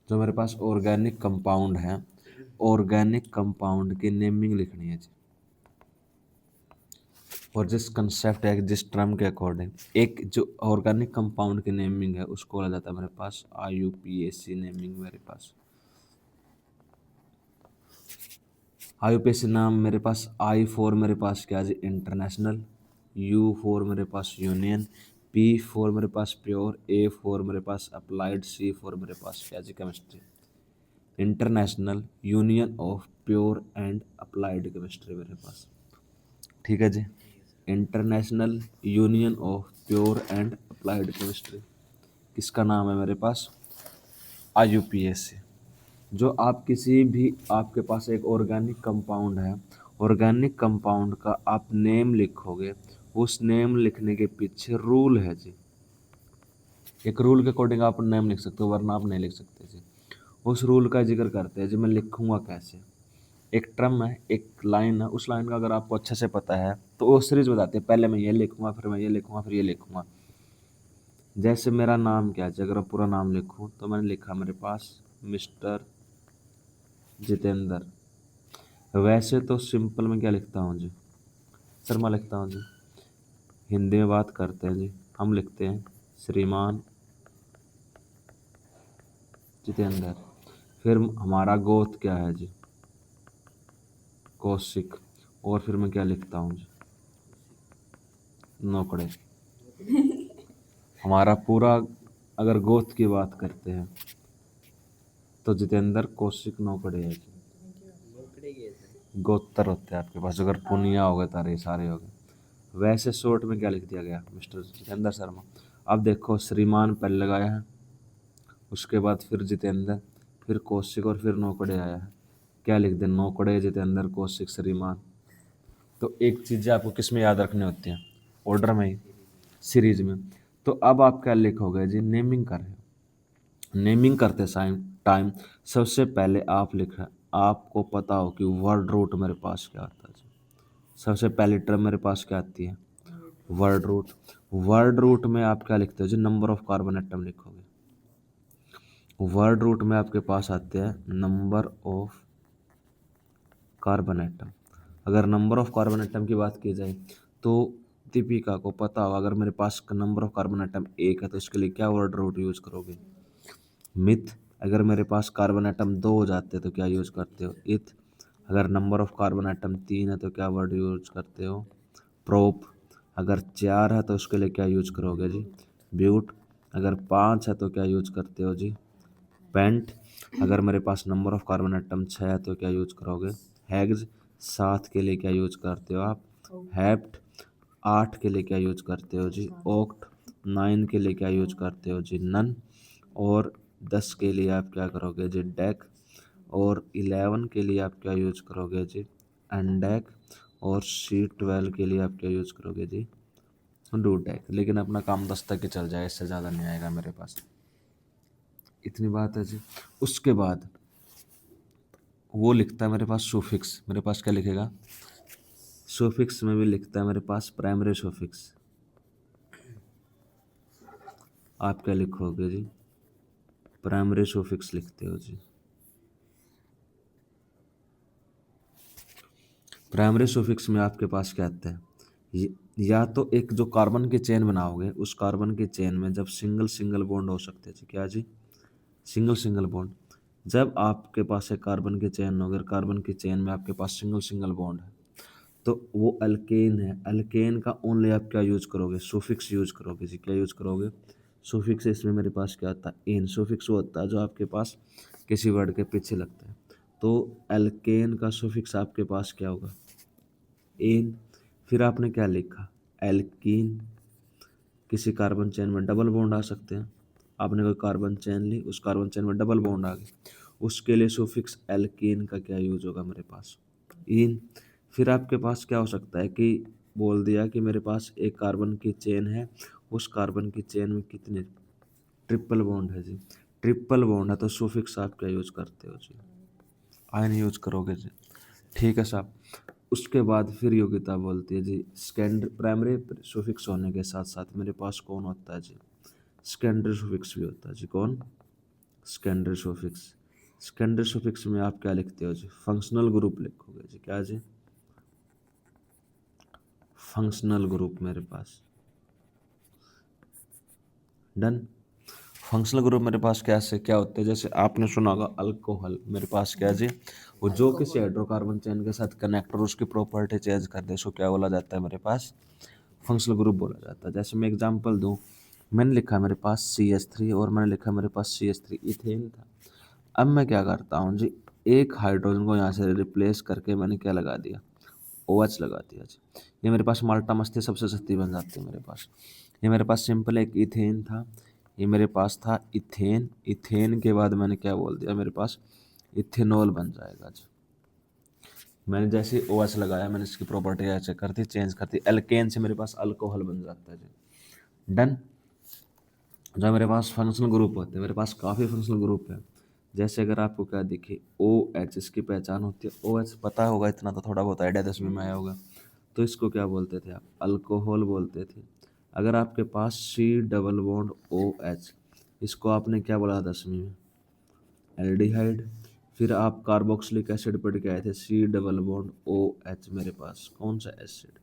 जो मेरे पास organic compound है, ऑर्गेनिक कंपाउंड की नेमिंग लिखनी है जी। और जिस कंसेप्ट है, जिस टर्म के अकॉर्डिंग एक जो ऑर्गेनिक कंपाउंड की नेमिंग है उसको बोला जाता है मेरे पास IUPAC नेमिंग। मेरे पास IUPAC नाम मेरे पास I फॉर मेरे पास क्या है जी, इंटरनेशनल, U फॉर मेरे पास यूनियन, P फॉर मेरे पास प्योर, A फॉर मेरे पास अप्लाइड, C फॉर मेरे पास क्या जी, chemistry. International union of pure and applied chemistry मेरे पास। ठीक है जी, international union of pure and applied chemistry किसका नाम है मेरे पास, IUPAC। जो आप किसी भी, आपके पास एक ऑर्गेनिक कंपाउंड है, ऑर्गेनिक कंपाउंड का आप नेम लिखोगे, उस नेम लिखने के पीछे रूल है जी। एक रूल के अकॉर्डिंग आप नेम लिख सकते हो, वरना आप नहीं लिख सकते जी। उस रूल का जिक्र करते हैं जी, मैं लिखूंगा कैसे। एक ट्रम है, एक लाइन है, उस लाइन का अगर आपको अच्छे से पता है तो वो सीरीज बताती है, पहले मैं ये लिखूंगा, फिर मैं ये लिखूंगा, फिर ये लिखूंगा। जैसे मेरा नाम क्या है, अगर मैं पूरा नाम लिखूं तो मैंने लिखा मेरे पास मिस्टर जितेंद्र। वैसे तो सिंपल में क्या लिखता हूँ जी, शर्मा लिखता हूँ जी। हिंदी में बात करते हैं जी, हम लिखते हैं श्रीमान जितेंद्र। फिर हमारा गोत्र क्या है जी, कौशिक। और फिर मैं क्या लिखता हूँ जी, नौकड़े। हमारा पूरा, अगर गोत्र की बात करते हैं तो जितेंद्र कौशिक नौकड़े है जी। गोत्र होते हैं आपके पास, अगर पुनिया हो गए, तारे सारे हो गए। वैसे शॉर्ट में क्या लिख दिया गया, मिस्टर जितेंद्र शर्मा। अब देखो, श्रीमान पहले लगाया है, उसके बाद फिर जितेंद्र, फिर कौशिक, और फिर नौकड़े आया है। क्या लिख दें, नौकड़े जितेंद्र कौशिक श्रीमान। तो एक चीज़ें आपको किस में याद रखनी होती हैं, ऑर्डर में ही, सीरीज में। तो अब आप क्या लिखोगे जी, नेमिंग कर रहे हो। नेमिंग करते टाइम सबसे पहले आप लिख रहे, आपको पता हो कि वर्ड रूट मेरे पास क्या आता है जी। सबसे पहली टर्म मेरे पास क्या आती है, वर्ड रूट। वर्ड रूट में आप क्या लिखते हो जी, नंबर ऑफ कार्बन एटम लिखोगे। वर्ड रूट में आपके पास आते हैं नंबर ऑफ कार्बन एटम। अगर नंबर ऑफ कार्बन एटम की बात की जाए तो दीपिका को पता होगा, अगर मेरे पास नंबर ऑफ कार्बन एटम एक है तो इसके लिए क्या वर्ड रूट यूज करोगे, मिथ। अगर मेरे पास कार्बन एटम दो हो जाते हैं तो क्या यूज करते हो, इथ। अगर नंबर ऑफ कार्बन एटम तीन है तो क्या वर्ड यूज करते हो, प्रोप। अगर चार है तो उसके लिए क्या यूज करोगे जी, ब्यूट। अगर पाँच है तो क्या यूज करते हो जी, पेंट। अगर मेरे पास नंबर ऑफ कार्बन एटम छः है तो क्या यूज करोगे, हेग्स। सात के लिए क्या यूज करते हो आप, हेप्ट। आठ के लिए क्या यूज करते हो जी, ओक्ट। नाइन के लिए क्या यूज करते हो जी, नन। और 10 के लिए आप क्या करोगे जी, डेक। और 11 के लिए आप क्या यूज करोगे जी, एंडेक। और C12 के लिए आप क्या यूज करोगे जी, डूडेक। लेकिन अपना काम 10 तक ही चल जाए, इससे ज़्यादा नहीं आएगा मेरे पास। इतनी बात है जी। उसके बाद वो लिखता है मेरे पास सुफिक्स, मेरे पास क्या लिखेगा, सुफिक्स में भी लिखता है मेरे पास प्राइमरी सुफिक्स। आप क्या लिखोगे जी, प्राइमरी सुफिक्स लिखते हो जी। प्राइमरी सुफिक्स में आपके पास क्या आता है, या तो एक जो कार्बन की चेन बनाओगे, उस कार्बन की चेन में जब सिंगल सिंगल बॉन्ड हो सकते हैं जी, क्या जी, सिंगल सिंगल बॉन्ड। जब आपके पास एक कार्बन की चेन हो, अगर कार्बन की चेन में आपके पास सिंगल सिंगल बॉन्ड है तो वो अल्केन है। अल्केन का ओनली आप क्या यूज करोगे, सुफिक्स यूज करोगे जी। क्या यूज करोगे, सुफिक्स। इसमें मेरे पास क्या आता है, एन। सुफिक्स वो होता है जो आपके पास किसी वर्ड के पीछे लगता है। तो अल्केन का सुफिक्स आपके पास क्या होगा, एन। फिर आपने क्या लिखा, एल्कीन। किसी कार्बन चेन में डबल बॉन्ड आ सकते हैं, आपने कोई कार्बन चेन ली, उस कार्बन चेन में डबल बॉन्ड आ गए, उसके लिए सुफिक्स एल्कीन का क्या यूज होगा मेरे पास, इन। फिर आपके पास क्या हो सकता है कि बोल दिया कि मेरे पास एक कार्बन की चेन है, उस कार्बन की चेन में कितने, ट्रिपल बॉन्ड है जी। ट्रिपल बॉन्ड है तो सुफिक्स आप क्या यूज करते हो जी, आयन यूज करोगे जी। ठीक है साहब। उसके बाद फिर योग्यता बोलती है जी, सेकेंडरी प्राइमरी सुफिक्स होने के साथ साथ मेरे पास कौन होता है जी, सेकेंडरी सुफिक्स भी होता है जी। कौन, सेकेंडरी सुफिक्स। सेकेंडरी सुफिक्स में आप क्या लिखते हो जी, फंक्शनल ग्रुप लिखोगे जी। क्या जी, फंक्शनल ग्रुप मेरे पास। डन। फंक्शनल ग्रुप मेरे पास कैसे क्या होते हैं, जैसे आपने सुना होगा अल्कोहल, मेरे पास क्या जी, वो जो किसी हाइड्रोकार्बन चेन के साथ कनेक्ट और उसकी प्रॉपर्टी चेंज कर दे, उसको क्या बोला जाता है मेरे पास, फंक्शनल ग्रुप बोला जाता है। जैसे मैं एग्जांपल दूं, मैंने लिखा मेरे पास CH3 और मैंने लिखा मेरे पास CH3, इथेन था। अब मैं क्या करता हूँ जी, एक हाइड्रोजन को यहाँ से रिप्लेस करके मैंने क्या लगा दिया, OH लगा दिया जी। ये मेरे पास माल्टा मस्ती सबसे सस्ती बन जाती है मेरे पास। ये मेरे पास सिंपल एक इथेन था, ये मेरे पास था इथेन। इथेन के बाद मैंने क्या बोल दिया, मेरे पास इथेनॉल बन जाएगा जी। मैंने जैसे OH लगाया, मैंने इसकी प्रॉपर्टी ऐसे कर दी, चेंज कर दी, एल्केन से मेरे पास अल्कोहल बन जाता है जी। डन। जब मेरे पास फंक्शनल ग्रुप होते हैं, मेरे पास काफ़ी फंक्शनल ग्रुप है। जैसे अगर आपको क्या दिखे, OH, इसकी पहचान होती है, OH पता होगा, इतना तो थोड़ा बहुत आइडिया 10वीं में आया होगा। तो इसको क्या बोलते थे आप, अल्कोहल बोलते थे। अगर आपके पास C डबल बॉन्ड OH, इसको आपने क्या बोला 10वीं में, एल्डिहाइड। फिर आप कार्बोक्सिलिक एसिड पढ़ के आए थे, C डबल बॉन्ड OH, मेरे पास कौन सा एसिड,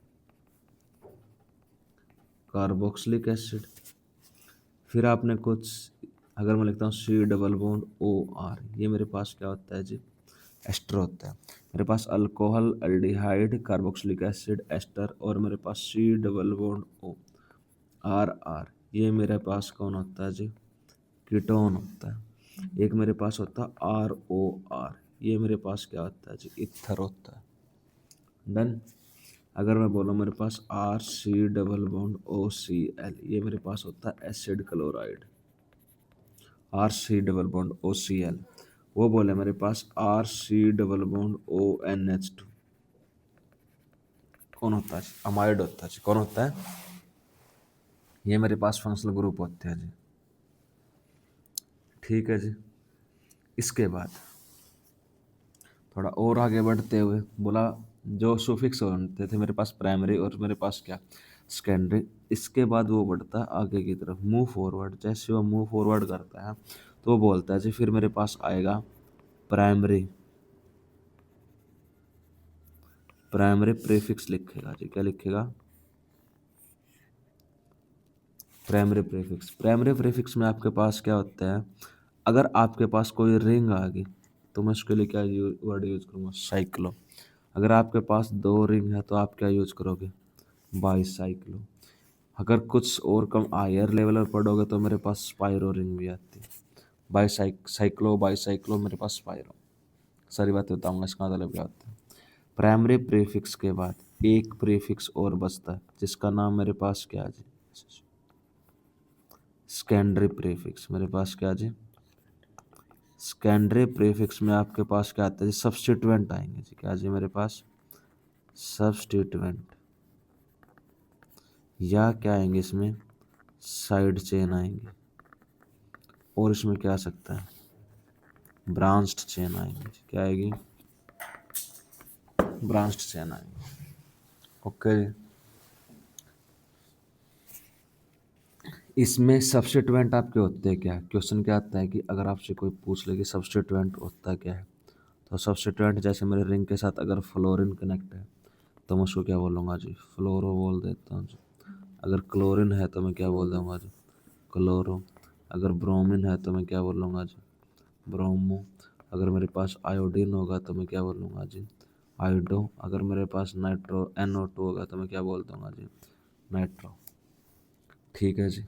कार्बोक्सिलिक एसिड। फिर आपने कुछ, अगर मैं लिखता हूँ C डबल बॉन्ड OR, ये मेरे पास क्या होता है जी, एस्टर होता है। मेरे पास alcohol, aldehyde, carboxylic acid, ester, और मेरे पास C डबल बॉन्ड ORR, ये मेरे पास कौन होता है जी, कीटोन होता है। एक मेरे पास होता है ROR, ये मेरे पास क्या होता है जी, इथर होता है। डन। अगर मैं बोलूँ मेरे पास RC डबल बॉन्ड OCl, ये मेरे पास होता है acid chloride. RC double bond OCl। वो बोले मेरे पास RC डबल बॉन्ड ONH2, कौन होता है, अमाइड होता है। कौन होता है, ये मेरे पास फंक्शनल ग्रुप होते हैं जी। ठीक है जी। इसके बाद थोड़ा और आगे बढ़ते हुए बोला, जो सुफिक्स होते थे मेरे पास प्राइमरी और मेरे पास क्या, सेकेंडरी। इसके बाद वो बढ़ता है आगे की तरफ, मूव फॉरवर्ड। जैसे वो मूव फॉरवर्ड करता है तो वो बोलता है जी, फिर मेरे पास आएगा प्राइमरी। प्राइमरी प्रीफिक्स लिखेगा जी, क्या लिखेगा, प्राइमरी प्रीफिक्स। प्राइमरी प्रीफिक्स में आपके पास क्या होता है, अगर आपके पास कोई रिंग आ गई तो मैं उसके लिए क्या वर्ड यूज करूँगा, साइक्लो। अगर आपके पास दो रिंग है तो आप क्या यूज करोगे, बाईसाइक्लो। अगर कुछ और कम हायर लेवल पर पढ़ोगे तो मेरे पास स्पाइरो रिंग भी आती है। साइक्लो, बाईसाइक्लो, मेरे पास स्पाइरो। सारी बातें बताऊंगा, इसका मतलब क्या होता है। प्राइमरी प्रीफिक्स के बाद एक प्रीफिक्स और बचता है, जिसका नाम मेरे पास क्या है जी, सेकेंडरी प्रीफिक्स। मेरे पास क्या जी, सेकेंडरी प्रीफिक्स में आपके पास क्या आता है जी, सब्स्टिट्यूएंट आएंगे जी। क्या जी, मेरे पास सब्स्टिट्यूएंट, या क्या आएंगे इसमें, साइड चेन आएंगे, और इसमें क्या आ सकता है, ब्रांच्ड चेन आएंगे। क्या आएगी, ब्रांच्ड चेन आएंगे। ओके। इसमें सब्स्टिट्यूएंट आपके होते हैं क्या, क्वेश्चन क्या आता है कि अगर आपसे कोई पूछ ले कि सब्स्टिट्यूएंट होता क्या है, तो सब्स्टिट्यूएंट जैसे मेरे रिंग के साथ अगर फ्लोरीन कनेक्ट है तो मैं उसको क्या बोलूँगा जी, फ्लोरो बोल देता हूँ जी। अगर क्लोरीन है तो मैं क्या बोल दूँगा जी, क्लोरो। अगर ब्रोमीन है तो मैं क्या बोलूँगा जी, ब्रोमो। अगर मेरे पास आयोडीन होगा तो मैं क्या बोलूँगा जी, आयोडो। अगर मेरे पास नाइट्रो NO2 होगा तो मैं क्या बोल दूँगा जी, नाइट्रो। ठीक है जी।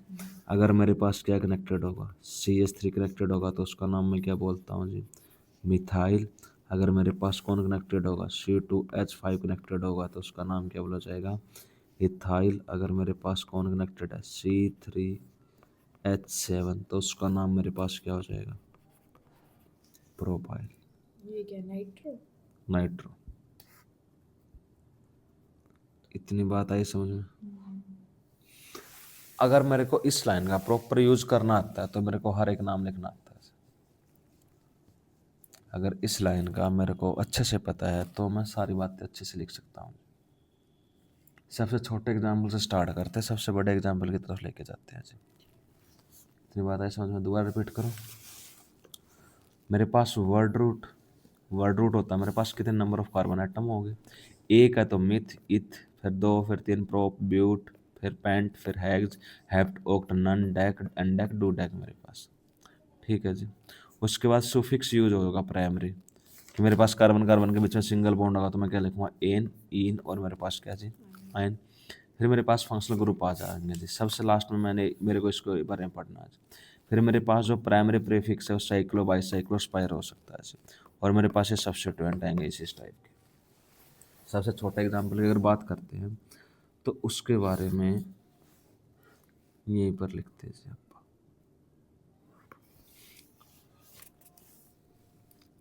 अगर मेरे पास क्या कनेक्टेड होगा, CH3 कनेक्टेड होगा तो उसका नाम मैं क्या बोलता हूँ जी, मिथाइल। अगर मेरे पास कौन कनेक्टेड होगा, C2H5 कनेक्टेड होगा तो उसका नाम क्या बोला जाएगा, इथाइल। अगर मेरे पास कौन कनेक्टेड है, C3H7, तो उसका नाम मेरे पास क्या हो जाएगा, प्रोपाइल। ये क्या, नाइट्रो? नाइट्रो। इतनी बात आई समझ में। अगर मेरे को इस लाइन का प्रॉपर यूज करना आता है तो मेरे को हर एक नाम लिखना आता है। अगर इस लाइन का मेरे को अच्छे से पता है तो मैं सारी बातें अच्छे से लिख सकता हूँ। सबसे छोटे एग्जाम्पल से स्टार्ट करते हैं, सबसे बड़े एग्जाम्पल की तरफ लेके जाते हैं जी। इतनी बात है समझ में, दोबारा रिपीट करूँ। मेरे पास वर्ड रूट होता है मेरे पास कितने नंबर ऑफ कार्बन एटम हो गए, एक है तो मिथ इथ, फिर दो, फिर तीन प्रोप ब्यूट, फिर पेंट, फिर hex hept oct non dec undec dodec मेरे पास। ठीक है जी। उसके बाद सुफिक्स यूज होगा प्राइमरी, कि मेरे पास कार्बन कार्बन के बीच में सिंगल बॉन्ड होगा तो मैं क्या लिखूंगा एन इन, और मेरे पास क्या जी आयन। फिर मेरे पास फंक्शनल ग्रुप आ जाएंगे जी, सबसे लास्ट में मेरे को इसको बारे में पढ़ना है जी। फिर मेरे पास जो प्राइमरी प्रीफिक्स है वो साइक्लो बाईसाइक्लो स्पायर हो सकता है जी, और मेरे पास ये सब्स्टिट्यूएंट आएंगे इस टाइप के। सबसे छोटा एग्जाम्पल की अगर बात करते हैं तो उसके बारे में यहीं पर लिखते हैं जी आप।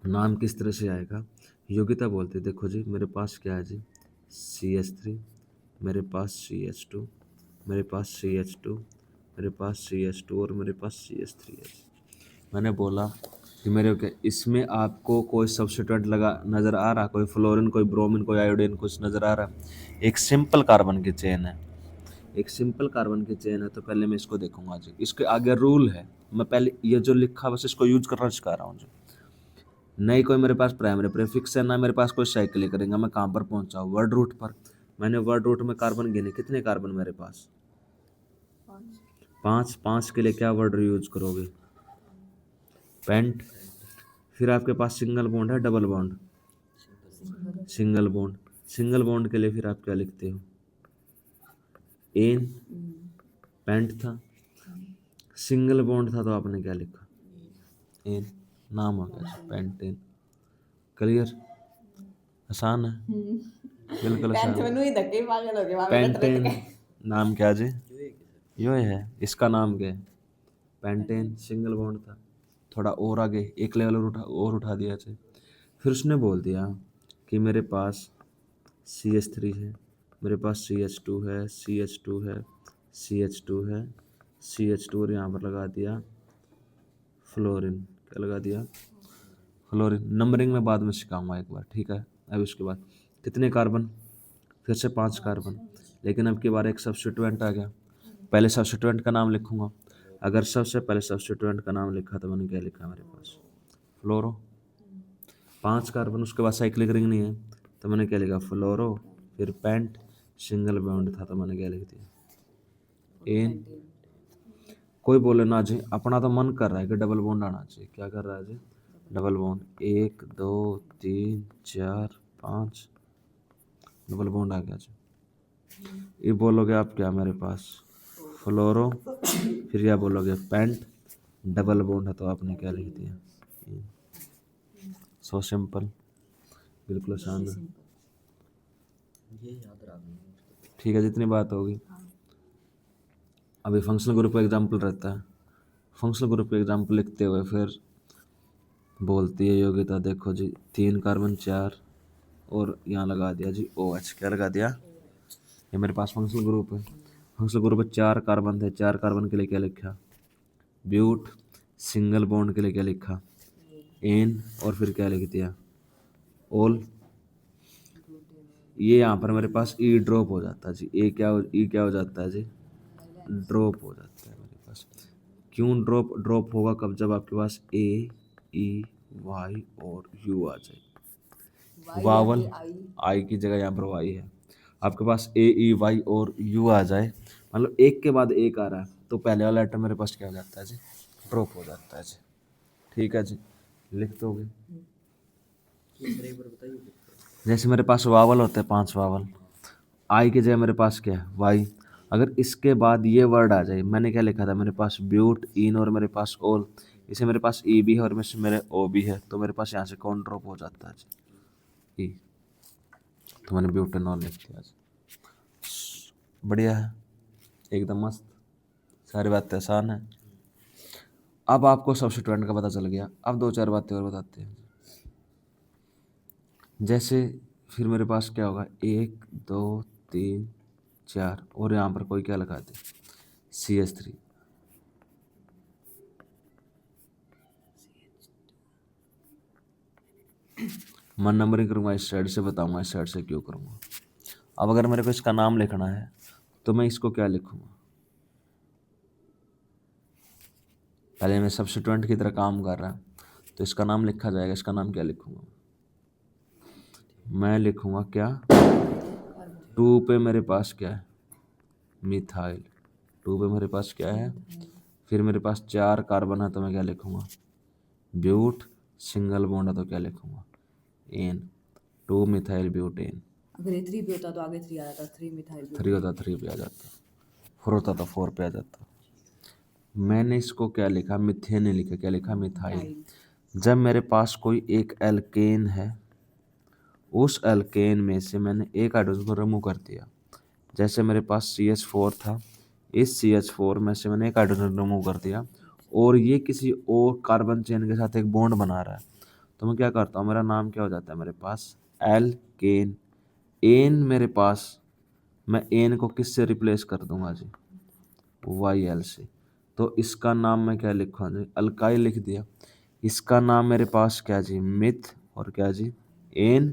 नाम किस तरह से आएगा, योग्यता बोलते हैं। देखो जी मेरे पास क्या है जी CH3, मेरे पास CH2, मेरे पास CH2, मेरे पास CH2 और मेरे पास CH3 है जी। मैंने बोला कि मेरे के इसमें आपको कोई सब्स्टिट्यूएंट लगा नज़र आ रहा, कोई फ्लोरीन, कोई ब्रोमीन, कोई आयोडीन कुछ नज़र आ रहा। एक सिंपल कार्बन की चेन है, एक सिंपल कार्बन की चेन है, तो पहले मैं इसको देखूंगा जी। इसके आगे रूल है, मैं पहले ये जो लिखा बस इसको यूज करना सिखा रहा हूँ जी। नहीं कोई मेरे पास प्राइमरी प्रीफिक्स है, ना मेरे पास कोई साइकिल करेंगे। मैं कहाँ पर पहुंचा, वर्ड रूट पर। मैंने वर्ड रूट में कार्बन गिने, कितने कार्बन मेरे पास, 5। 5 के लिए क्या वर्ड यूज करोगे, पेंट। फिर आपके पास सिंगल बॉन्ड है, double bond, single bond. Single bond के लिए फिर आप क्या लिखते हो, एन। पेंट था, सिंगल बॉन्ड था तो आपने क्या लिखा, एन। नाम हो गया पेंटेन। क्लियर, आसान है, बिल्कुल आसान है। पेंटेन नाम क्या जी, यो है, इसका नाम क्या है, पेंटेन। सिंगल बॉन्ड था, थोड़ा और आगे एक लेवल और उठा दिया जी। फिर उसने बोल दिया कि मेरे पास CH3 है, मेरे पास CH2 है, CH2 है, CH2 है, CH2, और यहाँ पर लगा दिया फ्लोरीन। क्या लगा दिया, फ्लोरीन। नंबरिंग में बाद में सिखाऊंगा एक बार, ठीक है। अब इसके बाद कितने कार्बन, फिर से 5 कार्बन। लेकिन अब की बार एक सब्स्टिट्यूएंट आ गया, पहले सब्स्टिट्यूएंट का नाम लिखूंगा। अगर सबसे पहले सब्स्टिट्यूएंट का नाम लिखा तो मैंने क्या लिखा मेरे पास, फ्लोरो। 5 कार्बन, उसके बाद साइक्लिक रिंग नहीं है तो मैंने क्या लिखा, फ्लोरो। फिर पेंट, सिंगल बॉन्ड था तो मैंने क्या लिख दिया, एन। कोई बोले ना जी, अपना तो मन कर रहा है कि डबल बॉन्ड आना चाहिए। क्या कर रहा है जी, डबल बॉन्ड। 1 2 3 4 5 डबल बॉन्ड आ गया जी। ये बोलोगे आप क्या मेरे पास, फ्लोरो। फिर क्या बोलोगे, पेंट। डबल बॉन्ड है तो आपने क्या लिख दिया, सो सिंपल, बिल्कुल आसान है। ठीक है, जितनी बात होगी। अभी फंक्शनल ग्रुप का एग्जाम्पल रहता है, फंक्शनल ग्रुप का एग्जाम्पल लिखते हुए फिर बोलती है योग्यता। देखो जी 3 कार्बन 4, और यहाँ लगा दिया जी OH। क्या लगा दिया, ये मेरे पास फंक्शनल ग्रुप है। फंक्शनल ग्रुप में 4 कार्बन थे, 4 कार्बन के लिए क्या लिखा, ब्यूट। सिंगल बॉन्ड के लिए क्या लिखा, एन, और फिर क्या लिख दिया, ओल। ये यहाँ पर मेरे पास ई ड्रॉप हो जाता है जी। ई क्या हो जाता है जी, ड्रॉप हो जाता है मेरे पास। क्यों ड्रॉप, ड्रॉप होगा कब, जब आपके पास AEY और U आ जाए। वावल आई की जगह यहाँ पर वाई है, आपके पास AEY और U आ जाए, मतलब एक के बाद एक आ रहा है तो पहले वाला लेटर मेरे पास क्या हो जाता है जी, ड्रॉप हो जाता है जी। ठीक है जी, लिख दोगे। जैसे मेरे पास वावल होते हैं 5 वावल, आई की जगह मेरे पास क्या है, वाई। अगर इसके बाद ये वर्ड आ जाए, मैंने क्या लिखा था, मेरे पास ब्यूट इन और मेरे पास ओल, इसे मेरे पास ई भी है और मेरे ओ भी है, तो मेरे पास यहाँ से कौन ड्रॉप हो जाता है जी, ई। तो मैंने ब्यूटेनॉल लिख दिया जी। बढ़िया है, एकदम मस्त, सारी बातें आसान है। अब आपको सब्स्टिट्यूएंट का पता चल गया, अब 2-4 बातें और बताते हैं। जैसे फिर मेरे पास क्या होगा, 1 2 3 4, और यहाँ पर कोई क्या लगा दे, CH3। मैं नंबरिंग करूँगा इस साइड से, बताऊँगा इस साइड से क्यों करूँगा। अब अगर मेरे को इसका नाम लिखना है तो मैं इसको क्या लिखूँगा, पहले मैं सब्स्टिट्यूएंट की तरह काम कर रहा है तो इसका नाम लिखा जाएगा। इसका नाम क्या लिखूंगा मैं लिखूंगा क्या, 2 पे मेरे पास क्या है, मिथाइल। 2 पे मेरे पास क्या है, फिर मेरे पास 4 कार्बन है तो मैं क्या लिखूंगा, ब्यूट। सिंगल बॉन्ड है तो क्या लिखूंगा, एन। 2 methyl butane. अगर ये 3 पे होता तो आगे 3 आ जाता, 3 मिथाइल 3 होता 3 पे आ जाता, 4 होता तो 4 पे आ जाता। मैंने इसको क्या लिखा, मिथेन नहीं लिखा, क्या लिखा, मिथाइल। जब मेरे पास कोई एक एल्केन है, उस एल्केन में से मैंने एक हाइड्रोजन को रिमूव कर दिया। जैसे मेरे पास CH4 था, इस CH4 में से मैंने एक हाइड्रोजन रिमूव कर दिया और ये किसी और कार्बन चेन के साथ एक बॉन्ड बना रहा है, तो मैं क्या करता हूँ, मेरा नाम क्या हो जाता है मेरे पास, एल्केन। एन मेरे पास, मैं एन को किससे रिप्लेस कर दूंगा जी, YL से। तो इसका नाम मैं क्या लिखूँ जी, अल्काइल लिख दिया। इसका नाम मेरे पास क्या जी, मिथ, और क्या जी, एन।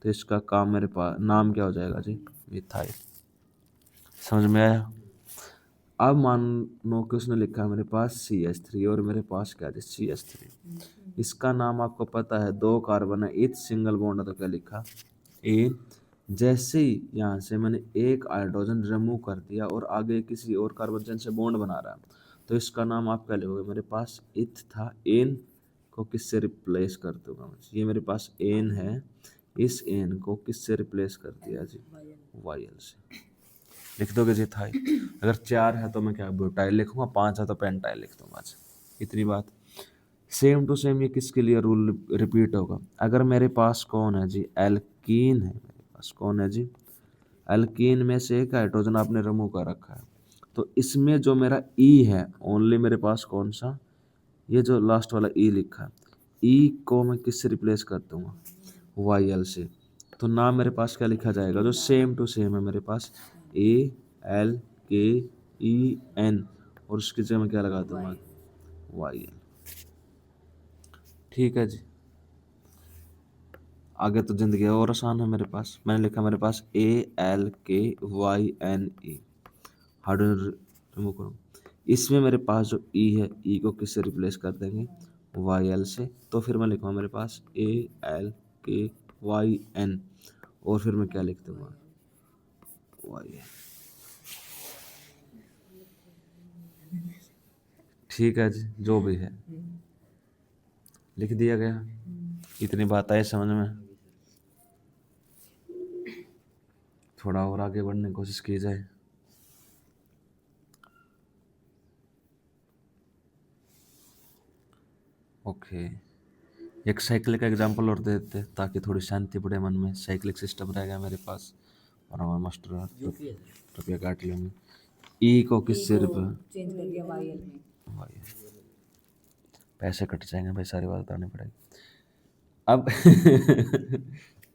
तो इसका काम मेरे पास नाम क्या हो जाएगा जी, मिथाइल। समझ में आया। अब मानो कि उसने लिखा है मेरे पास CH3 और मेरे पास क्या है, CH3। इसका नाम आपको पता है, 2 कार्बन है, इथ सिंगल बॉन्ड है तो क्या लिखा, ए। जैसे ही यहाँ से मैंने एक हाइड्रोजन रिमूव कर दिया और आगे किसी और कार्बन चेन से बॉन्ड बना रहा है, तो इसका नाम आप क्या लिखोगे, मेरे पास इथ था, एन को किससे रिप्लेस कर दूंगा मैं, ये मेरे पास एन है, इस एन को किससे रिप्लेस कर दिया जी, YL से। लिख दोगे जी थाई। अगर 4 है तो मैं क्या ब्यूटाइल लिखूंगा, 5 है तो पेंटाइल लिख दूंगा। इतनी बात। सेम टू सेम ये किसके लिए रूल रिपीट होगा, अगर मेरे पास कौन है जी, एल्कीन है, मेरे पास कौन है जी, एल्कीन में से एक हाइड्रोजन आपने रिमूव कर रखा है, तो इसमें जो मेरा ई है, ओनली मेरे पास कौन सा, ये जो लास्ट वाला ई लिखा है, ई को मैं किससे रिप्लेस कर दूंगा, YL से। तो नाम मेरे पास क्या लिखा जाएगा, जो सेम टू सेम है मेरे पास, ALKEN, और उसकी जगह मैं क्या लगा दूंगा, YL। ठीक है जी। आगे तो जिंदगी और आसान है मेरे पास। मैंने लिखा मेरे पास ALKYNE, हाइड्रोजन रिमूव करो। इसमें मेरे पास जो ई है, ई को किससे रिप्लेस कर देंगे, YL से। तो फिर मैं लिखूँगा मेरे पास ALKYN, और फिर मैं क्या लिख दूंगा, YL। ठीक है जी, जो भी है लिख दिया गया। इतनी बात आई समझ में, थोड़ा और आगे बढ़ने की कोशिश की जाए। ओके, एक साइकिल का एग्जांपल और दे देते ताकि थोड़ी शांति बढ़े मन में। साइक्लिक सिस्टम रहेगा मेरे पास और हमारा मास्टर रुपया काट लेंगे। ई को किससे रुपये, चेंज कर दिया YL में, पैसे कट जाएंगे भाई, सारी बात बतानी पड़ेगी। अब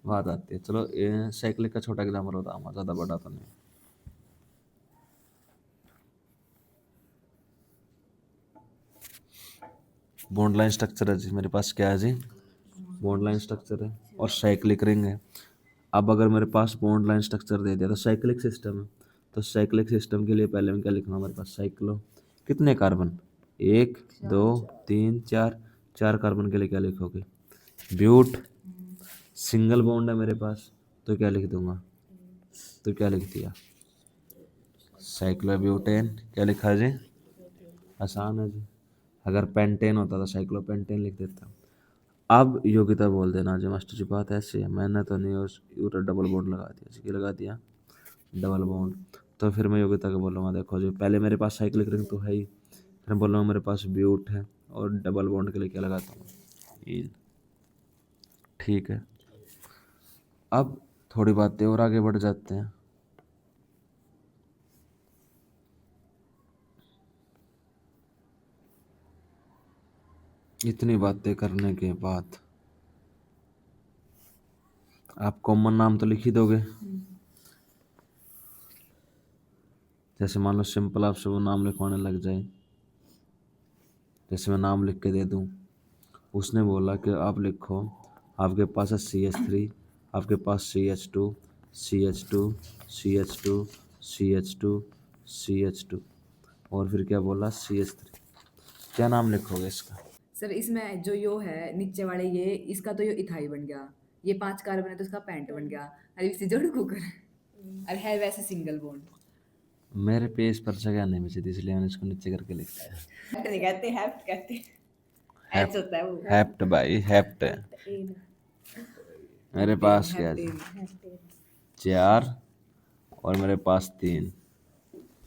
बात आती है, चलो साइक्लिक का छोटा एग्जाम्पल होता है, ज़्यादा बड़ा तो नहीं। बॉन्ड लाइन स्ट्रक्चर है जी मेरे पास, क्या है जी, बॉन्ड लाइन स्ट्रक्चर है और साइक्लिक रिंग है। अब अगर मेरे पास बॉन्ड लाइन स्ट्रक्चर दे दिया तो साइक्लिक सिस्टम है, तो साइक्लिक सिस्टम के लिए पहले मैं क्या लिखूंगा, मेरे पास साइक्लो, कितने कार्बन, 1 2 3 4, 4 कार्बन के लिए क्या लिखोगे, ब्यूट। सिंगल बॉन्ड है मेरे पास तो क्या लिख दूंगा, तो क्या लिख दिया, साइक्लोब्यूटेन। क्या लिखा है जी, आसान है जी। अगर पेंटेन होता तो साइक्लोपेंटेन लिख देता। अब योग्यता बोल देना जी, मास्टर जी बात ऐसी है, मैंने तो नहीं उस डबल बॉन्ड लगा दिया, इसकी लगा दिया डबल बॉन्ड। तो फिर मैं योग्यता को बोलूँगा, देखो जी पहले मेरे पास साइक्लिक रिंग तो है ही, फिर बोल रहा हूँ मेरे पास ब्यूट है और डबल बॉन्ड के लिए क्या लगाता हूँ, इन। ठीक है, अब थोड़ी बातें और आगे बढ़ जाते हैं। इतनी बातें करने के बाद आप कॉमन नाम तो लिख ही दोगे। जैसे मान लो सिंपल आपसे वो नाम लिखवाने लग जाए, जैसे मैं नाम लिख के दे दूं, उसने बोला कि आप लिखो, आपके पास है CH3, आपके पास CH2, CH2, CH2, CH2, CH2, और फिर क्या बोला, CH3। क्या नाम लिखोगे इसका, सर इसमें जो यो है नीचे वाले ये इसका तो यो इथाई बन गया, ये 5 कार्बन है तो इसका पेंट बन गया, अरे इसे जोड़ कुकर और है वैसे सिंगल बॉन्ड। मेरे पेज पर जगह नहीं बची थी इसलिए मैंने इसको नीचे करके लिख दिया। हेप्ट नहीं कहते, हेप्ट कहते हैं। हेप्ट एच होता है वो। हेप्ट भाई हेप्ट। मेरे पास क्या है? हेप्टेन। 4 और मेरे पास 3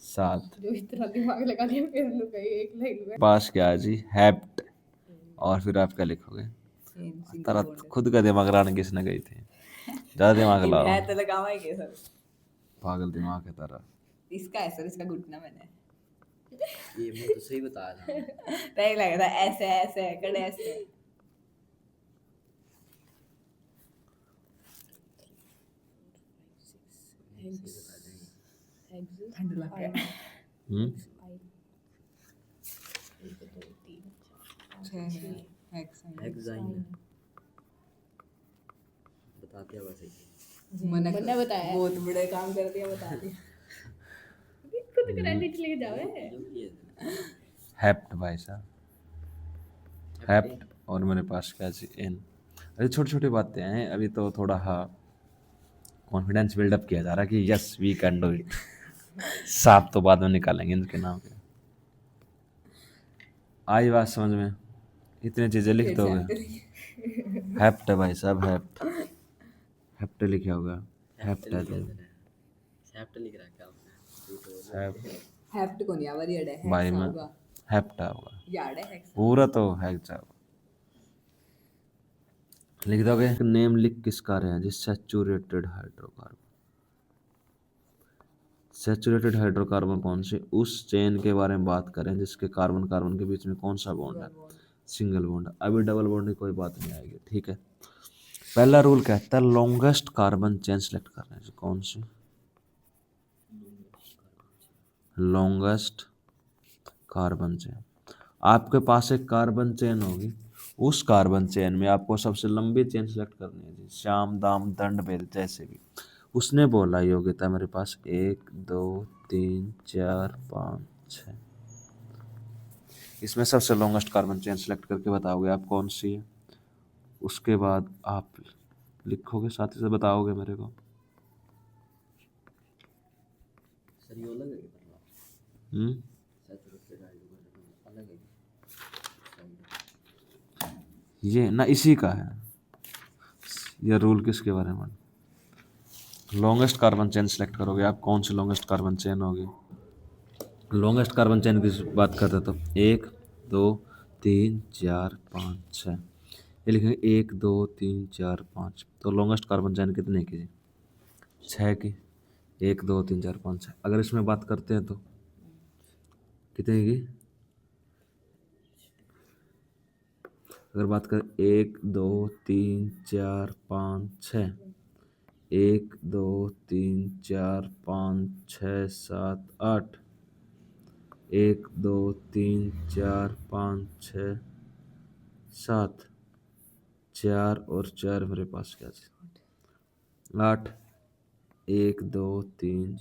7। जो इतना दिमाग लगा दिया फिर लोग एक लाइन में। पास क्या है जी? हेप्ट। और फिर आप क्या लिखोगे? सिंगल तारा बॉन्ड खुद का दिमाग लाने किसने गई थी? ज्यादा दिमाग लाओ। है तो लगावा ही के सर। पागल दिमाग है तारा। इसका है सर, इसका घुटना मैंने ये मैं तो सही बता रहा हूँ। नहीं लग रहा ऐसे ऐसे कड़े ऐसे। ठंड लग गया। हम्म। 6 है हेक्साइन। हेक्साइन बताते हैं वैसे ही। मैंने बताया। बहुत बड़े काम कर दिया, बता दिया। खुद क्रेडिट लेके जावे। जो ये हेप्ट भाई साहब। हेप्ट और मेरे पास क्या जी? एन। अरे छोटी छोटी बातें हैं, अभी तो थोड़ा कॉन्फिडेंस बिल्डअप किया जा रहा है कि yes we can do it. 7 तो बाद में निकालेंगे इनके नाम के। आई बात समझ में? इतनी चीजें लिख दोगे। हेप्ट है भाई साहब, हेप्ट। हेप्ट लिखा होगा। हेप्ट है तो सैप्ट लिख रहा है क्या आपने? हेप्ट हेप्ट को नहीं आवर याड है, भाई हेक्सा मैं होगा। हेप्ट होगा याड है हेक्सा। पूरा तो है चाहो लिख दोगे। नेम लिख किसका रहे हैं जी? Saturated hydrocarbon. सैचुरेटेड हाइड्रोकार्बन कौन से? उस चेन के बारे में बात करें जिसके कार्बन कार्बन के बीच में कौन सा बॉन्ड है? Single bond. अभी डबल बॉन्ड की कोई बात नहीं आएगी, ठीक है। पहला रूल कहता है लॉन्गेस्ट कार्बन चेन सेलेक्ट करना है। कौन सी? Longest carbon chain. आपके पास एक कार्बन चेन होगी, उस कार्बन चेन में आपको सबसे लंबी चेन सेलेक्ट करनी है जी। श्याम दाम दंड भेद जैसे भी। उसने बोला योग्यता मेरे पास 1 2 3 4 5 6। इसमें सबसे लॉन्गेस्ट कार्बन चेन सेलेक्ट करके बताओगे आप कौन सी है। उसके बाद आप लिखोगे, साथ ही से बताओगे मेरे को। सर ये अलग है क्या? हम्म। सैचुरेटेड हाइड्रोजन अलग है। ये ना इसी का है। ये रूल किसके बारे में? लॉन्गेस्ट कार्बन चेन सेलेक्ट करोगे आप, कौन सी लॉन्गेस्ट कार्बन चेन होगी? लॉन्गेस्ट कार्बन चेन की बात करते तो 1 2 3 4 5 6। ये लिखेंगे 1 2 3 4 5। तो लॉन्गेस्ट कार्बन चेन कितने की? 6 की। 1 2 3 4 5 6। अगर इसमें बात करते हैं तो कितने की? अगर बात करें 1 2 3 4 5 6। 1 2 3 4 5 6 7 8। 1 2 3 4 5 6 7। 4 और 4 मेरे पास क्या है? 8। 1 2 3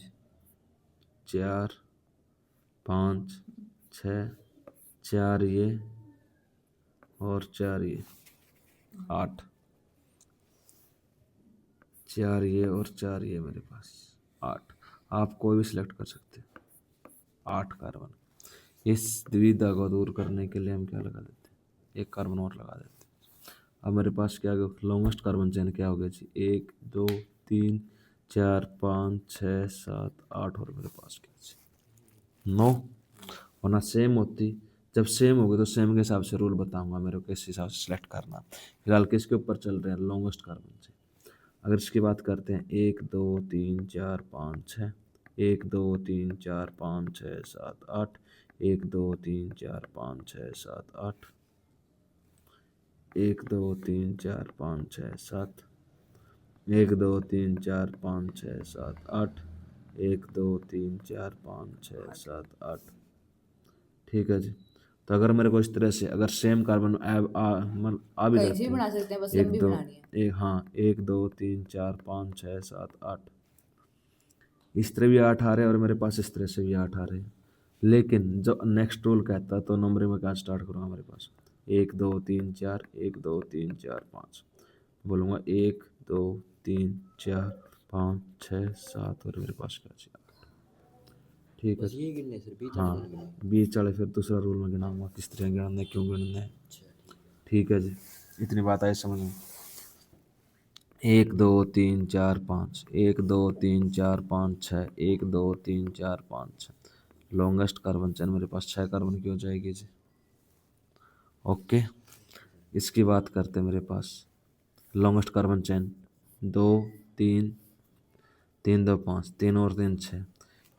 4 5 6। 4 ये और 4 ये 8। 4 ये और 4 ये मेरे पास 8। आप कोई भी सिलेक्ट कर सकते हैं। 8 कार्बन। इस द्विधा को दूर करने के लिए हम क्या लगा देते हैं? 1 कार्बन और लगा देते हैं। अब मेरे पास क्या हो गया? लॉन्गेस्ट कार्बन चेन क्या हो गया जी? 1 2 3 4 5 6 7 8 और मेरे पास क्या जी? 9। वरना सेम होती। जब सेम होगी तो सेम के हिसाब से रूल बताऊंगा मेरे को किस हिसाब से सिलेक्ट करना। फिलहाल किसके ऊपर चल रहे हैं? लॉन्गेस्ट कार्बन से। अगर इसकी बात करते हैं 1 2 3 4 5 6। 1 2 3 4 5 6 7 8। 1 2 3 4 5 6 7 8। 1 2 3 4 5 6 7। 1 2 3 4 5 6 7 8। 1 2 3 4 5 6 7 8। ठीक है जी। तो अगर मेरे को इस तरह से अगर सेम कार्बन आ भी कहीं जाते से भी हैं बना सकते हैं, बस 1 लंबी 2 बनानी है। 1 हाँ 1 2 3 4 5 6 7 8। इस तरह भी 8 आ रहे हैं और मेरे पास इस तरह से भी 8 आ रहे हैं। लेकिन जो नेक्स्ट रूल कहता है तो नंबरिंग में कहाँ स्टार्ट करूँगा? मेरे पास 1 2 3 4, 1 2 3 4 5 बोलूँगा 1 2 3 4 5 6 7 और मेरे पास क्या बचा? ठीक है। बस ये गिनने सिर्फ बीच हाँ, वाले गिनने। 20 वाले फिर दूसरा रूल में गिनाऊंगा, किस तरह गिनना है, क्यों गिनना है। अच्छा ठीक है। ठीक है जी, इतनी बात आई समझ में। 1 2 3 4 5, 1 2 3 4 5 6, 1 2 3 4 5 6। लॉन्गेस्ट कार्बन चेन मेरे पास 6 कार्बन की हो जाएगी जी। ओके, इसकी बात करते हैं। मेरे पास लॉन्गेस्ट कार्बन चेन 2 3 3 2 5, 3 और 3 6,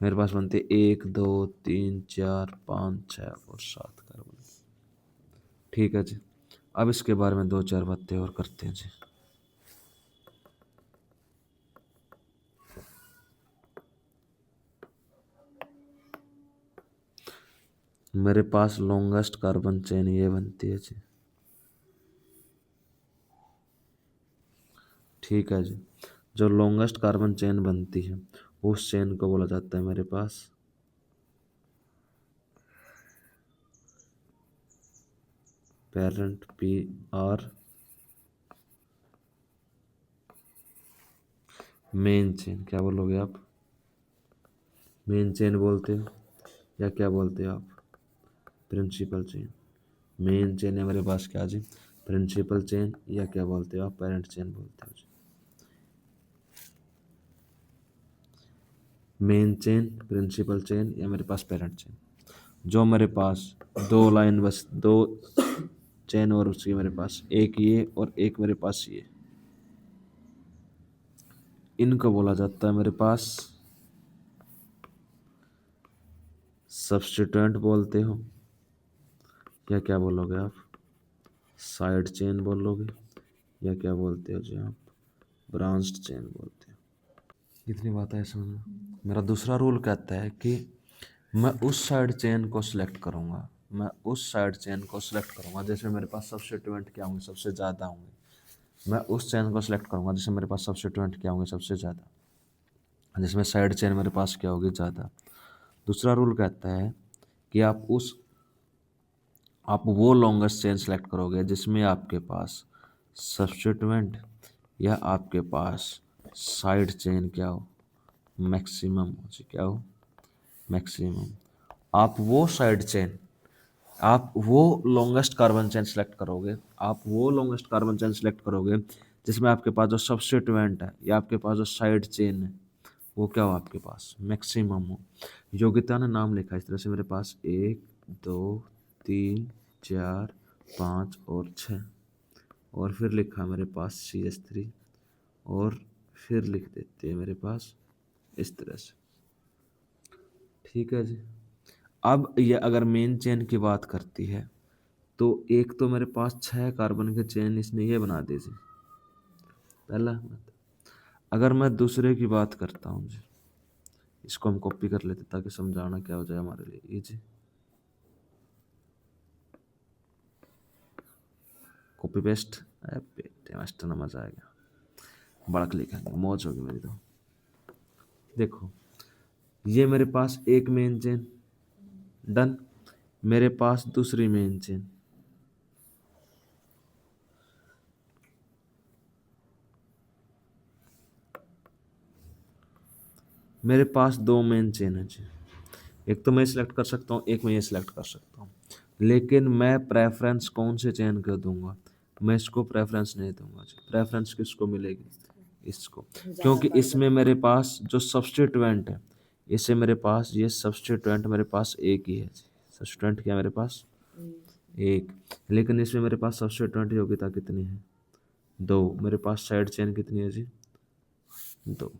मेरे पास बनते 1 2 3 4 5 6 और 7 कार्बन। ठीक है जी, अब इसके बारे में 2 4 बातें और करते हैं जी। मेरे पास लॉन्गेस्ट कार्बन चेन ये बनती है जी। ठीक है जी, जो लॉन्गेस्ट कार्बन चेन बनती है उस चेन को बोला जाता है मेरे पास पेरेंट PR मेन चेन। क्या बोलोगे आप? मेन चेन बोलते हो या क्या बोलते हो आप? Principal chain. मेन चेन है मेरे पास क्या जी? प्रिंसिपल चेन, या क्या बोलते हो आप? पेरेंट चेन बोलते हो जी। मेन चेन, प्रिंसिपल चेन, या मेरे पास पेरेंट चेन। जो मेरे पास दो लाइन, बस दो चेन और उसकी मेरे पास एक ये और एक मेरे पास ये, इनको बोला जाता है मेरे पास सब्स्टिट्यूएंट बोलते हो, या क्या बोलोगे आप? साइड चेन बोलोगे, या क्या बोलते हो जी आप? ब्रांच्ड चेन बोलते हो। इतनी बात है समझ में। मेरा दूसरा रूल कहता है कि मैं उस साइड चेन को सिलेक्ट करूंगा, मैं उस साइड चेन को सिलेक्ट करूंगा जिसमें मेरे पास सब्स्टिट्यूएंट क्या होंगे? सबसे ज़्यादा होंगे। मैं उस चेन को सिलेक्ट करूंगा जिसमें मेरे पास सब्स्टिट्यूएंट क्या होंगे? सबसे ज़्यादा, जिसमें साइड चेन मेरे पास क्या होगी? ज़्यादा। दूसरा रूल कहता है कि आप वो लॉन्गेस्ट चेन सेलेक्ट करोगे जिसमें आपके पास सब्स्टिट्यूएंट या आपके पास साइड चेन क्या हो? मैक्सिमम हो जी। क्या हो? मैक्सिमम। आप वो साइड चेन, आप वो लॉन्गेस्ट कार्बन चेन सेलेक्ट करोगे, आप वो लॉन्गेस्ट कार्बन चेन सेलेक्ट करोगे जिसमें आपके पास जो सब्स्टिट्यूएंट है या आपके पास जो साइड चेन है वो क्या हो? आपके पास मैक्सिमम हो। योग्यता ने नाम लिखा इस तरह से, मेरे पास 1 2 3 4 5 और 6, और फिर लिखा मेरे पास CH3, और फिर लिख देते हैं मेरे पास इस तरह से। ठीक है जी, अब ये अगर मेन चेन की बात करती है तो एक तो मेरे पास 6 कार्बन के चेन इसने ये बना दी जी, पहला बात। अगर मैं दूसरे की बात करता हूँ जी, इसको हम कॉपी कर लेते ताकि समझाना क्या हो जाए हमारे लिए इजी। कॉपी पेस्ट, बेटे मास्टर ना, मजा आएगा, बड़ा क्लिक है, मौज होगी मेरी तो। देखो, ये मेरे पास एक मेन चेन, डन। मेरे पास दूसरी मेन चेन, मेरे पास दो मेन चेन है जी। एक तो मैं सिलेक्ट कर सकता हूँ, एक मैं ये सिलेक्ट कर सकता हूँ, लेकिन मैं प्रेफरेंस कौन से चेन को दूंगा? मैं इसको प्रेफरेंस नहीं दूंगा जी। प्रेफरेंस किसको मिलेगी? इसको, क्योंकि इसमें मेरे पास जो सब्स्टिट्यूएंट है, इससे मेरे पास ये सब्स्टिट्यूएंट मेरे पास एक ही है जी। सब्स्टिट्यूएंट क्या मेरे पास? एक। लेकिन इसमें मेरे पास सब्स्टिट्यूएंट योग्यता कितनी है? 2। मेरे पास साइड चेन कितनी है जी? 2।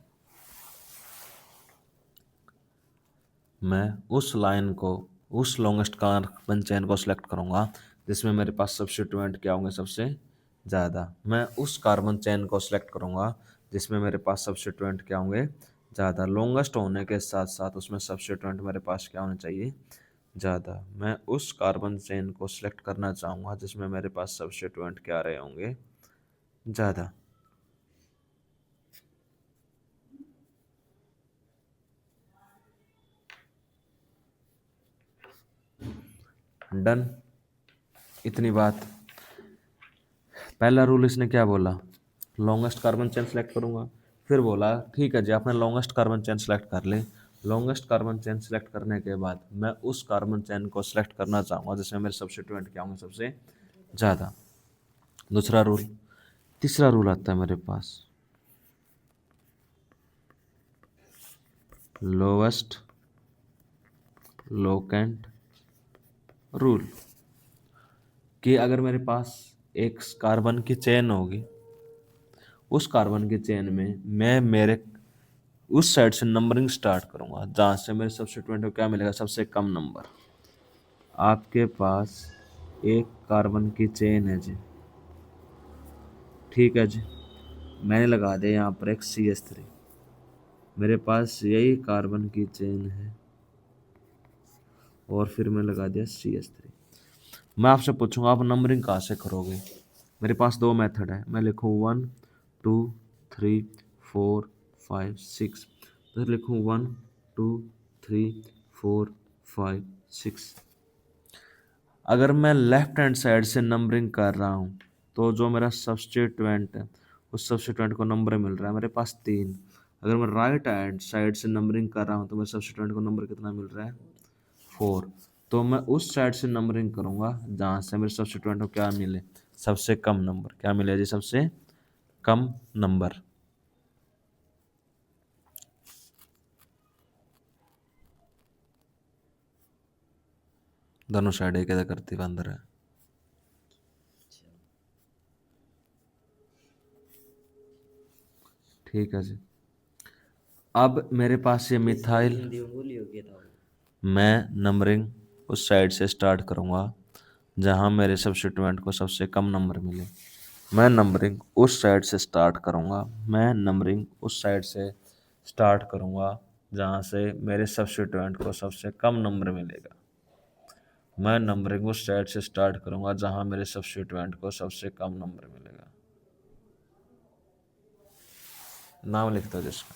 मैं उस लाइन को, उस लॉन्गेस्ट कार्बन चेन को सिलेक्ट करूंगा जिसमें मेरे पास सब्स्टिट्यूएंट क्या होंगे? सबसे ज़्यादा। मैं उस कार्बन चेन को सिलेक्ट करूंगा जिसमें मेरे पास सब्स्टिट्यूएंट क्या होंगे? ज़्यादा। लॉन्गेस्ट होने के साथ साथ उसमें सब्स्टिट्यूएंट मेरे पास क्या होने चाहिए? ज़्यादा। मैं उस कार्बन चेन को सिलेक्ट करना चाहूँगा जिसमें मेरे पास सब्स्टिट्यूएंट क्या रहे होंगे? ज़्यादा। डन। इतनी बात। पहला रूल इसने क्या बोला, लॉन्गेस्ट कार्बन चेन सेलेक्ट करूंगा। फिर बोला ठीक है जी, आपने लॉन्गेस्ट कार्बन चेन सेलेक्ट कर ले। लॉन्गेस्ट कार्बन चेन सेलेक्ट करने के बाद मैं उस कार्बन चेन को सेलेक्ट करना चाहूँगा जिसमें मेरे सब्स्टिट्यूएंट क्या होंगे सबसे ज़्यादा। दूसरा रूल। तीसरा रूल आता है मेरे पास, लोवेस्ट लोकेंट रूल, कि अगर मेरे पास एक कार्बन की चेन होगी, उस कार्बन की चेन में मैं मेरे उस साइड से नंबरिंग स्टार्ट करूंगा जहाँ से मेरे सब्स्टिट्यूएंट को क्या मिलेगा, सबसे कम नंबर। आपके पास एक कार्बन की चेन है जी, ठीक है जी, मैंने लगा दिया यहाँ पर एक CH3। मेरे पास यही कार्बन की चेन है और फिर मैं लगा दिया CH3। मैं आपसे पूछूंगा आप नंबरिंग कहाँ से करोगे। मेरे पास दो मेथड है, मैं लिखूँ 1 2 3 4 5 6, तो लिखूँ 1 2 3 4 5 6। अगर मैं लेफ्ट हैंड साइड से नंबरिंग कर रहा हूँ तो जो मेरा सब्स्टिट्यूएंट है उस सब्स्टिट्यूएंट को नंबर मिल रहा है मेरे पास 3। अगर मैं राइट हैंड साइड से नंबरिंग कर रहा हूँ तो मेरे सब्स्टिट्यूएंट को नंबर कितना मिल रहा है, 4। तो मैं उस साइड से नंबरिंग करूँगा जहाँ से मेरे सब्स्टिट्यूएंट को क्या मिले, सबसे कम नंबर। क्या मिले जी, सबसे कम नंबर। दोनों साइड एक करती अंदर है। ठीक है जी, अब मेरे पास ये मिथाइल, हिंदी में बोली होगी था मैं नंबरिंग उस साइड से स्टार्ट करूँगा जहाँ मेरे सब्स्टिट्यूएंट को सबसे कम नंबर मिले। मैं नंबरिंग उस साइड से स्टार्ट करूँगा, मैं नंबरिंग उस साइड से स्टार्ट करूँगा जहाँ से मेरे सब्स्टिट्यूएंट को सबसे कम नंबर मिलेगा। मैं नंबरिंग उस साइड से स्टार्ट करूँगा जहाँ मेरे सब्स्टिट्यूएंट को सबसे कम नंबर मिलेगा। नाम लिखता हूँ जिसका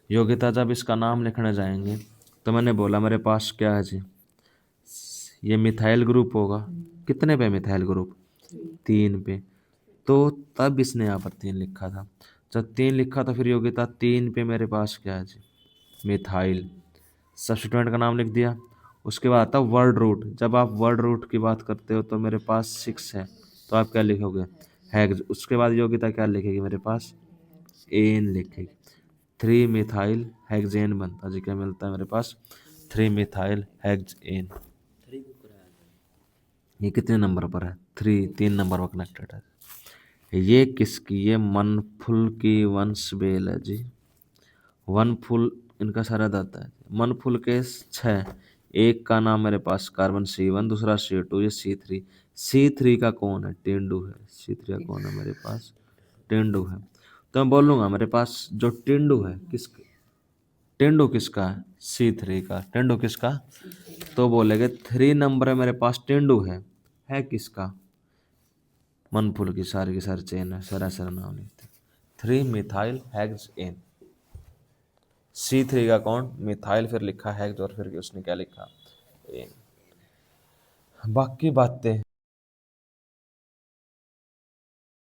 योग्यता। जब इसका नाम लिखने जाएंगे तो मैंने बोला मेरे पास क्या है जी, ये मिथाइल ग्रुप होगा। कितने पे मिथाइल ग्रुप, 3 पे। तो तब इसने यहाँ पर 3 लिखा था। जब 3 लिखा तो फिर योग्यता 3 पे मेरे पास क्या है जी, मिथाइल। सब्स्टिट्यूएंट का नाम लिख दिया। उसके बाद आता वर्ड रूट। जब आप वर्ड रूट की बात करते हो तो मेरे पास 6 है, तो आप क्या लिखोगे, हेक्स। उसके बाद योग्यता क्या लिखेगी मेरे पास, एन लिखेगी। 3 मिथाइल हेक्सेन बनता जी, क्या मिलता है मेरे पास, 3 मिथाइल हेक्सेन। 3 को कराया ये कितने नंबर पर है, 3 नंबर पर कनेक्टेड है। ये किसकी, ये मनफुल की वंश बेल है जी। वनफुल इनका सारा दाता है। मनफुल के 6, एक का नाम मेरे पास कार्बन C1, दूसरा C2, ये C3। C3 का कौन है, तेंदु है। C3 का कौन है मेरे पास, तेंदु है। तो मैं बोलूँगा मेरे पास जो तेंदु है, तेंदु किसका है, C3 का। तेंदु किसका, तो बोलेगे 3 नंबर है मेरे पास तेंदु है किसका, मनफुल की सारी चेन है, सारा नाम लिखते 3 मिथाइल हेक्सेन। C3 का कौन, मिथाइल, फिर लिखा हेक्स और फिर उसने क्या लिखा, एन। बाकी बातें